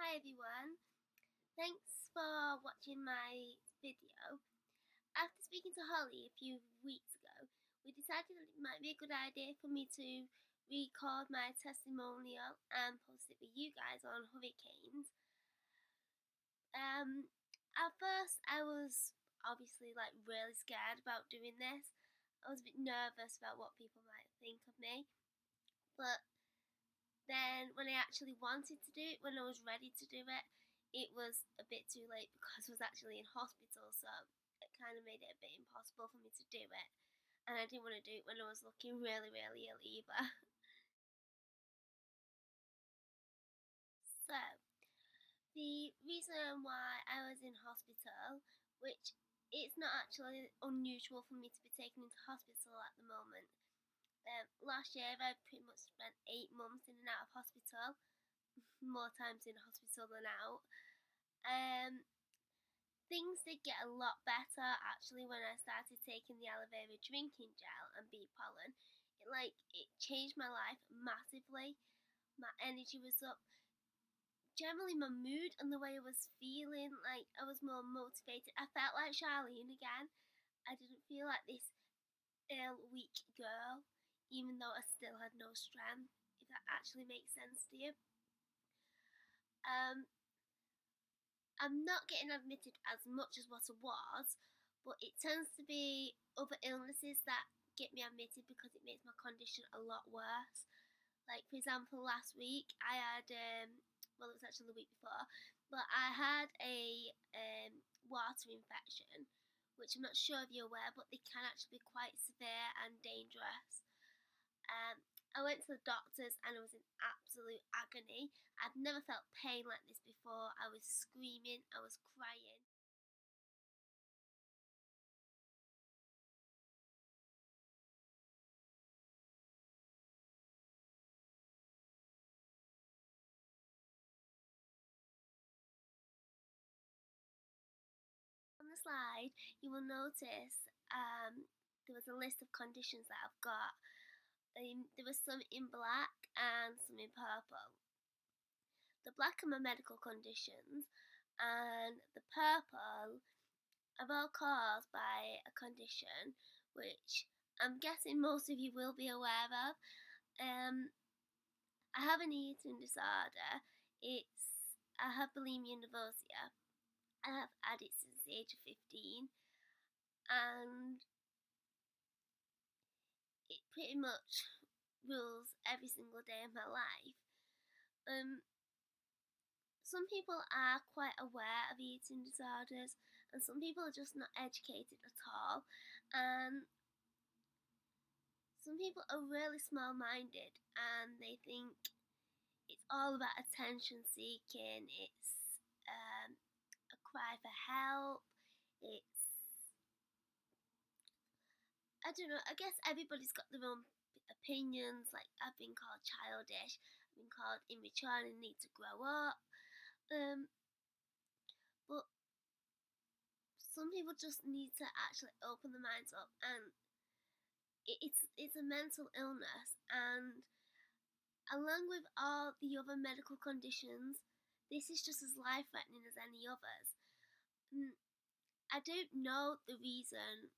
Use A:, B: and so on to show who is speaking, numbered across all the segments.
A: Hi everyone, thanks for watching my video. After speaking to Holly a few weeks ago, we decided that it might be a good idea for me to record my testimonial and post it with you guys on hurricanes. At first I was obviously really scared about doing this. I was a bit nervous about what people might think of me, but then when I actually wanted to do it, when I was ready to do it, it was a bit too late because I was actually in hospital, so it kind of made it a bit impossible for me to do it. And I didn't want to do it when I was looking really, really ill either. So, the reason why I was in hospital, which it's not actually unusual for me to be taken into hospital at the moment. Last year I pretty much spent 8 months in and out of hospital, more times in hospital than out. Things did get a lot better actually when I started taking the aloe vera drinking gel and bee pollen. It changed my life massively. My energy was up. Generally my mood and the way I was feeling, I was more motivated. I felt like Charlene again. I didn't feel like this ill, weak girl, even though I still had no strength, if that actually makes sense to you. I'm not getting admitted as much as what I was, but it tends to be other illnesses that get me admitted because it makes my condition a lot worse. Like, for example, last week I had, well, it was actually the week before, but I had a water infection, which I'm not sure if you're aware, but they can actually be quite severe and dangerous. I went to the doctors and I was in absolute agony. I'd never felt pain like this before. I was screaming, I was crying. On the slide, you will notice there was a list of conditions that I've got. There was some in black and some in purple. The black are my medical conditions, and the purple are all caused by a condition which I'm guessing most of you will be aware of. I have an eating disorder. I have bulimia nervosa. I have had it since the age of 15, and it pretty much rules every single day of my life. Some people are quite aware of eating disorders, and some people are just not educated at all. And some people are really small-minded, and they think it's all about attention seeking. It's a cry for help. I don't know, I guess everybody's got their own opinions. Like, I've been called childish, I've been called immature and need to grow up. But some people just need to actually open their minds up, and it's a mental illness, and along with all the other medical conditions, this is just as life-threatening as any others. I don't know the reason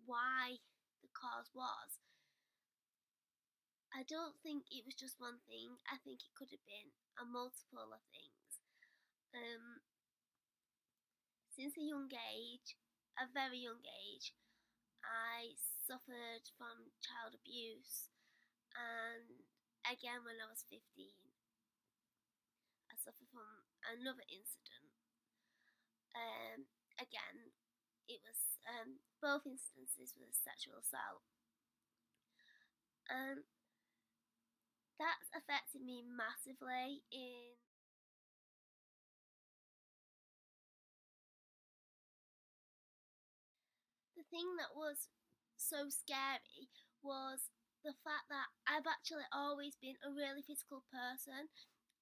A: why the cause was. I don't think it was just one thing. I think it could have been a multiple of things. Since a very young age, I suffered from child abuse, and again when I was 15, I suffered from another incident. Again, it was both instances was sexual assault, and that's affected me massively. The thing that was so scary was the fact that I've actually always been a really physical person.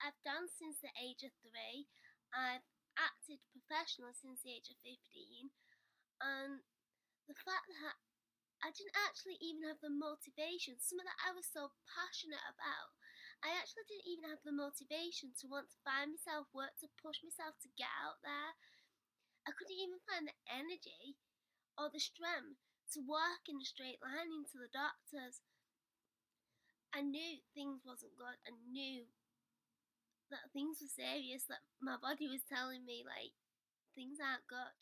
A: I've danced since the age of 3. I've acted professionally since the age of 15. And the fact that I didn't actually even have the motivation, something that I was so passionate about, I actually didn't even have the motivation to want to find myself work, to push myself to get out there. I couldn't even find the energy or the strength to walk in a straight line into the doctors. I knew things wasn't good. I knew that things were serious, that my body was telling me, like, things aren't good.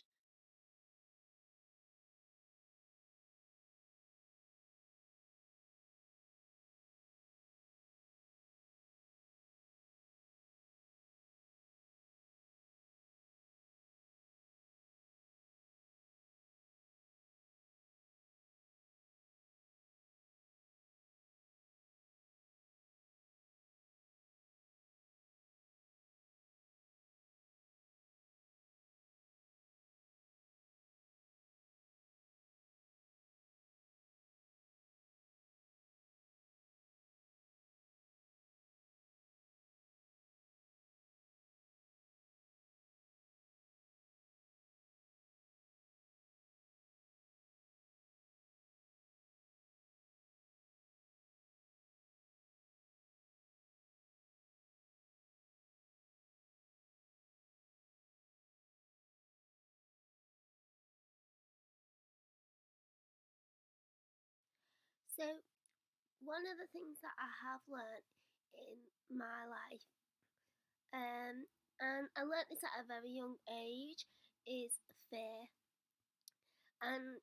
A: So, one of the things that I have learned in my life, and I learned this at a very young age, is fear. And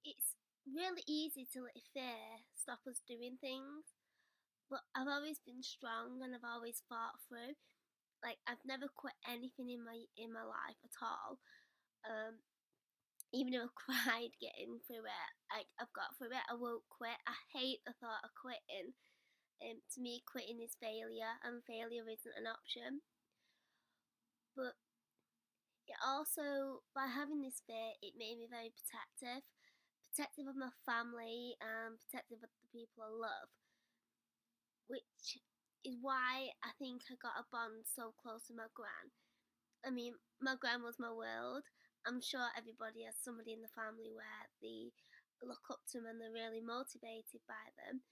A: it's really easy to let fear stop us doing things. But I've always been strong and I've always fought through. Like, I've never quit anything in my life at all. Even though I cried getting through it, I've got through it. I won't quit. I hate the thought of quitting. To me, quitting is failure, and failure isn't an option. But it also, by having this fear, it made me very protective of my family and protective of the people I love, which is why I think I got a bond so close to my gran. I mean, my gran was my world. I'm sure everybody has somebody in the family where they look up to them and they're really motivated by them.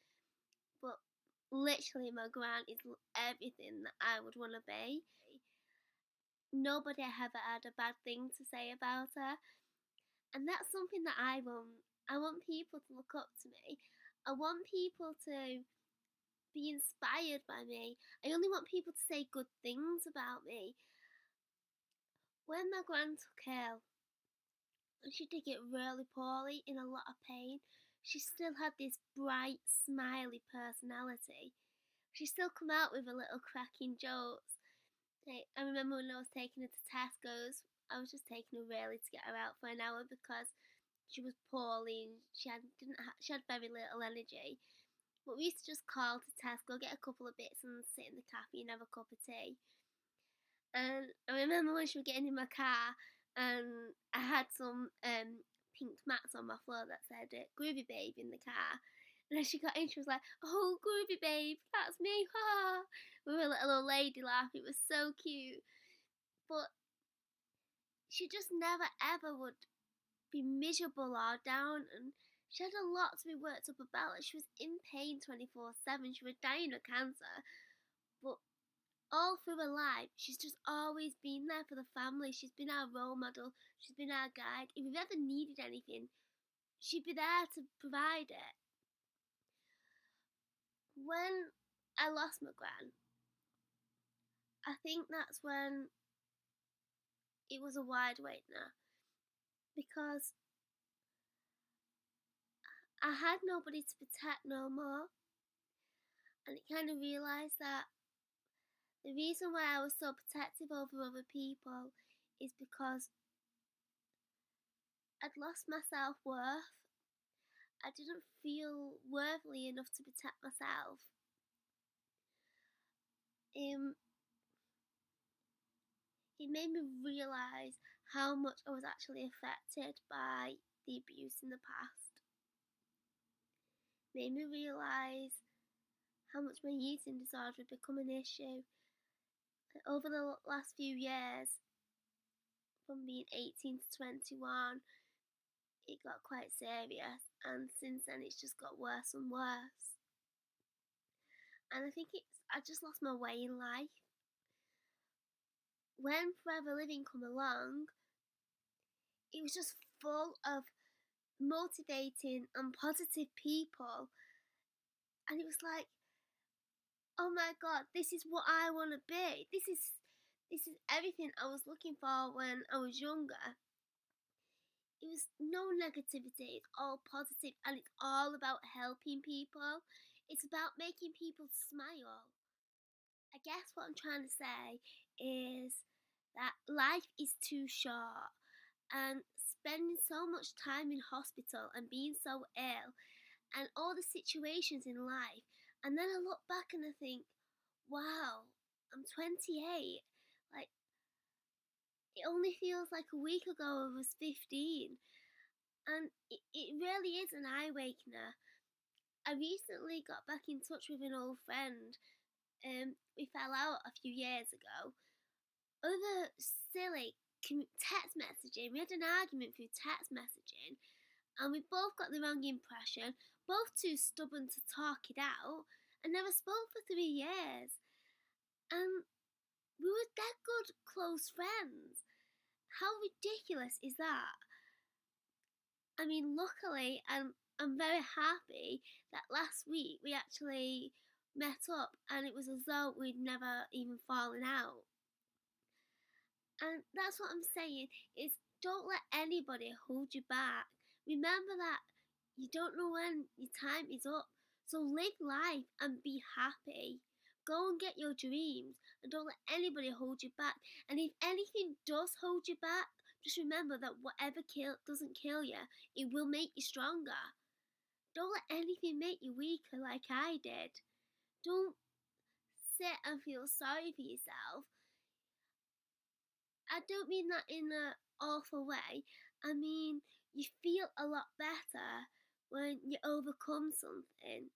A: But literally, my gran is everything that I would want to be. Nobody ever had a bad thing to say about her, and that's something that I want. I want people to look up to me. I want people to be inspired by me. I only want people to say good things about me. When my gran took ill, and she did get really poorly, in a lot of pain, she still had this bright, smiley personality. She still come out with a little cracking jokes. Like, I remember when I was taking her to Tesco's, I was just taking her really to get her out for an hour because she was poorly and she had very little energy. But we used to just call to Tesco, get a couple of bits and sit in the cafe and have a cup of tea. And I remember when she was getting in my car and I had some pink mats on my floor that said Groovy Babe in the car. And then she got in, she was like, "Oh, Groovy Babe, that's me." Ha! We were a little old lady laugh. It was so cute. But she just never ever would be miserable or down, and she had a lot to be worked up about. Like, she was in pain 24/7. She was dying of cancer. But all through her life, she's just always been there for the family. She's been our role model. She's been our guide. If we've ever needed anything, she'd be there to provide it. When I lost my gran, I think that's when it was a wide awakener, because I had nobody to protect no more, and it kind of realised that the reason why I was so protective over other people is because I'd lost my self-worth. I didn't feel worthy enough to protect myself. Um, it made me realise how much I was actually affected by the abuse in the past. It made me realise how much my eating disorder had become an issue. Over the last few years, from being 18 to 21, it got quite serious, and since then it's just got worse and worse. And I think I just lost my way in life. When Forever Living come along, it was just full of motivating and positive people, and it was like, oh my god, this is what I want to be. This is everything I was looking for when I was younger. It was no negativity, it's all positive, and it's all about helping people. It's about making people smile. I guess what I'm trying to say is that life is too short, and spending so much time in hospital and being so ill and all the situations in life, and then I look back and I think, wow, I'm 28. Like, it only feels like a week ago I was 15. And it really is an eye wakener. I recently got back in touch with an old friend. We fell out a few years ago over silly text messaging. We had an argument through text messaging, and we both got the wrong impression, both too stubborn to talk it out, and never spoke for 3 years. And we were that good close friends. How ridiculous is that? I mean, luckily, I'm very happy that last week we actually met up, and it was as though we'd never even fallen out. And that's what I'm saying, is don't let anybody hold you back. Remember that you don't know when your time is up. So live life and be happy. Go and get your dreams, and don't let anybody hold you back. And if anything does hold you back, just remember that whatever doesn't kill you, it will make you stronger. Don't let anything make you weaker like I did. Don't sit and feel sorry for yourself. I don't mean that in an awful way. I mean, you feel a lot better when you overcome something.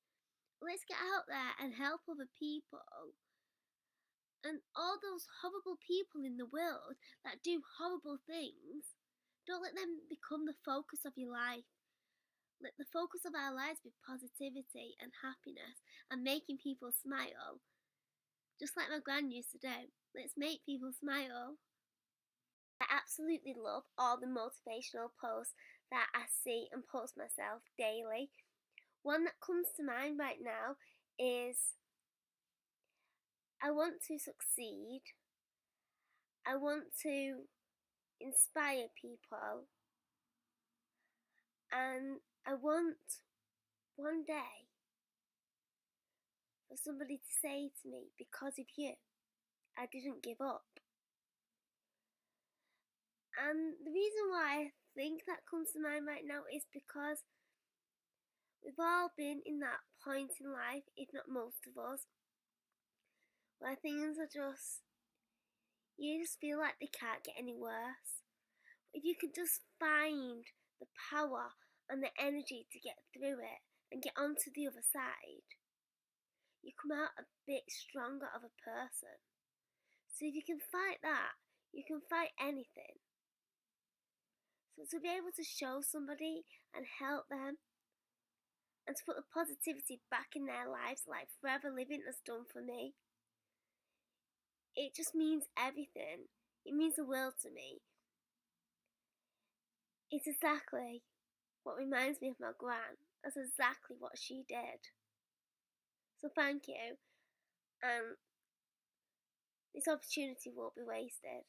A: Let's get out there and help other people. And all those horrible people in the world that do horrible things, don't let them become the focus of your life. Let the focus of our lives be positivity and happiness and making people smile. Just like my gran used to do. Let's make people smile. I absolutely love all the motivational posts that I see and post myself daily. One that comes to mind right now is, I want to succeed. I want to inspire people. And I want one day for somebody to say to me, because of you, I didn't give up. And the reason why I think that comes to mind right now is because we've all been in that point in life, if not most of us, where things are just, you just feel like they can't get any worse. If you can just find the power and the energy to get through it and get onto the other side, you come out a bit stronger of a person. So if you can fight that, you can fight anything. So to be able to show somebody and help them, and to put the positivity back in their lives like Forever Living has done for me, it just means everything. It means the world to me. It's exactly what reminds me of my gran. That's exactly what she did. So thank you, and this opportunity won't be wasted.